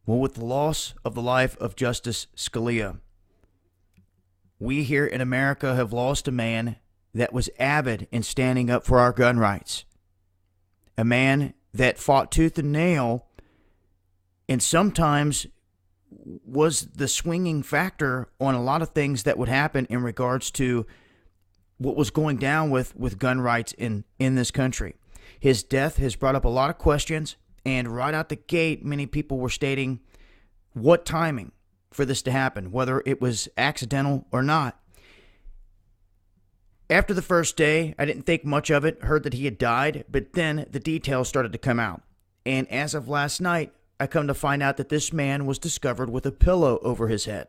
Well, with the loss of the life of Justice Scalia, we here in America have lost a man that was avid in standing up for our gun rights. A man that fought tooth and nail and sometimes was the swinging factor on a lot of things that would happen in regards to what was going down with gun rights in this country. His death has brought up a lot of questions, and right out the gate, many people were stating what timing for this to happen, whether it was accidental or not. After the first day, I didn't think much of it, heard that he had died, but then the details started to come out. And as of last night, I come to find out that this man was discovered with a pillow over his head.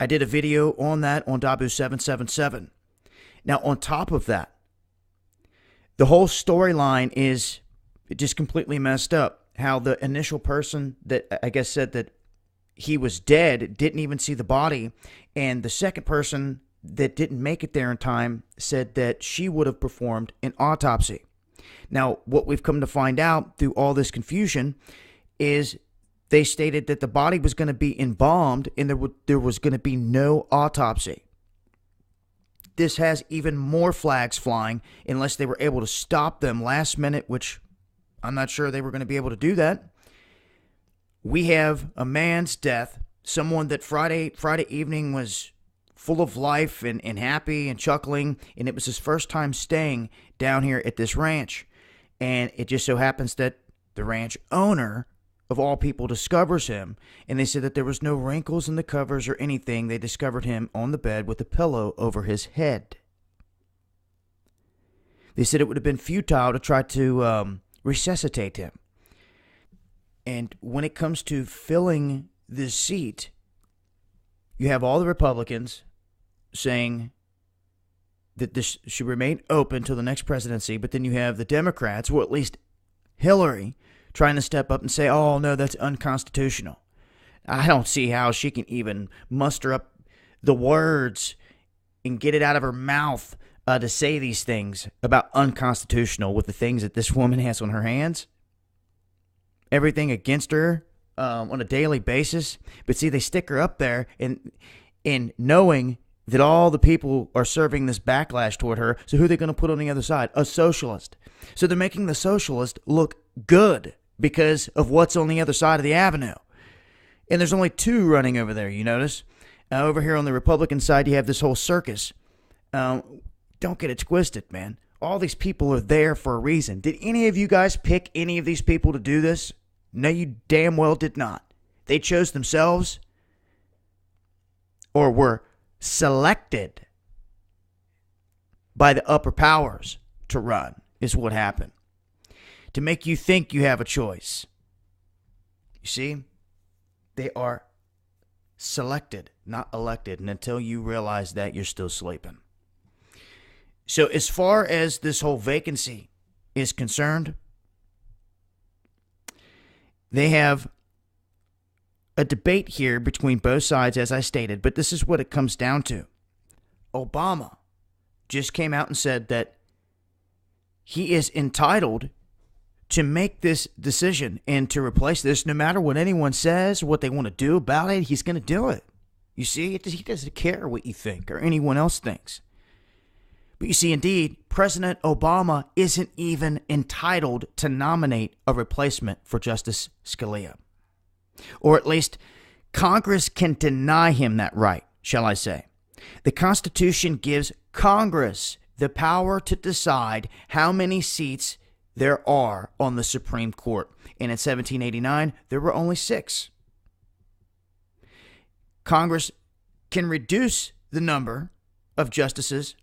I did a video on that on Dabu 777. Now, on top of that, the whole storyline is just completely messed up. How the initial person that I guess said that he was dead didn't even see the body, and the second person that didn't make it there in time said that she would have performed an autopsy. Now, what we've come to find out through all this confusion is they stated that the body was going to be embalmed and there was going to be no autopsy. This has even more flags flying unless they were able to stop them last minute, which I'm not sure they were going to be able to do that. We have a man's death, someone that Friday evening was full of life and happy and chuckling, and it was his first time staying down here at this ranch. And it just so happens that the ranch owner, of all people, discovers him, and they said that there was no wrinkles in the covers or anything. They discovered him on the bed with a pillow over his head. They said it would have been futile to try to resuscitate him. And when it comes to filling this seat, you have all the Republicans saying that this should remain open till the next presidency, but then you have the Democrats, or at least Hillary, trying to step up and say, oh, no, that's unconstitutional. I don't see how she can even muster up the words and get it out of her mouth to say these things about unconstitutional with the things that this woman has on her hands. Everything against her on a daily basis. But see, they stick her up there in knowing that all the people are serving this backlash toward her. So who are they going to put on the other side? A socialist. So they're making the socialist look good because of what's on the other side of the avenue. And there's only two running over there, you notice. Over here on the Republican side, you have this whole circus. Don't get it twisted, man. All these people are there for a reason. Did any of you guys pick any of these people to do this? No, you damn well did not. They chose themselves or were selected by the upper powers to run, is what happened. To make you think you have a choice. You see? They are selected, not elected. And until you realize that, you're still sleeping. So as far as this whole vacancy is concerned, they have a debate here between both sides, as I stated, but this is what it comes down to. Obama just came out and said that he is entitled to make this decision and to replace this. No matter what anyone says, what they want to do about it, he's going to do it. You see, he doesn't care what you think or anyone else thinks. But you see, indeed, President Obama isn't even entitled to nominate a replacement for Justice Scalia. Or at least Congress can deny him that right, shall I say. The Constitution gives Congress the power to decide how many seats there are on the Supreme Court. And in 1789, there were only 6. Congress can reduce the number of justices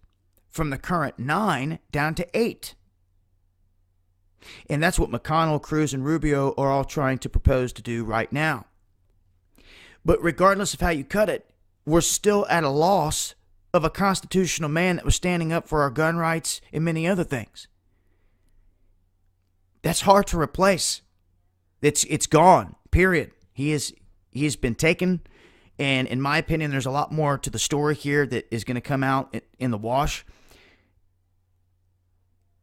from the current 9 down to 8. And that's what McConnell, Cruz, and Rubio are all trying to propose to do right now. But regardless of how you cut it, we're still at a loss of a constitutional man that was standing up for our gun rights and many other things. That's hard to replace. It's gone, period. He's been taken, and in my opinion, there's a lot more to the story here that is going to come out in the wash.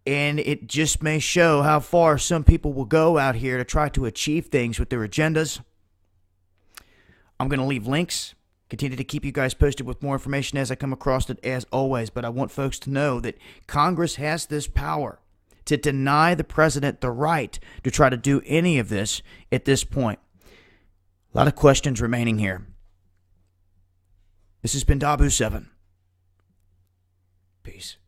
And it just may show how far some people will go out here to try to achieve things with their agendas. I'm going to leave links. Continue to keep you guys posted with more information as I come across it, as always. But I want folks to know that Congress has this power to deny the president the right to try to do any of this at this point. A lot of questions remaining here. This has been Dabu 7. Peace.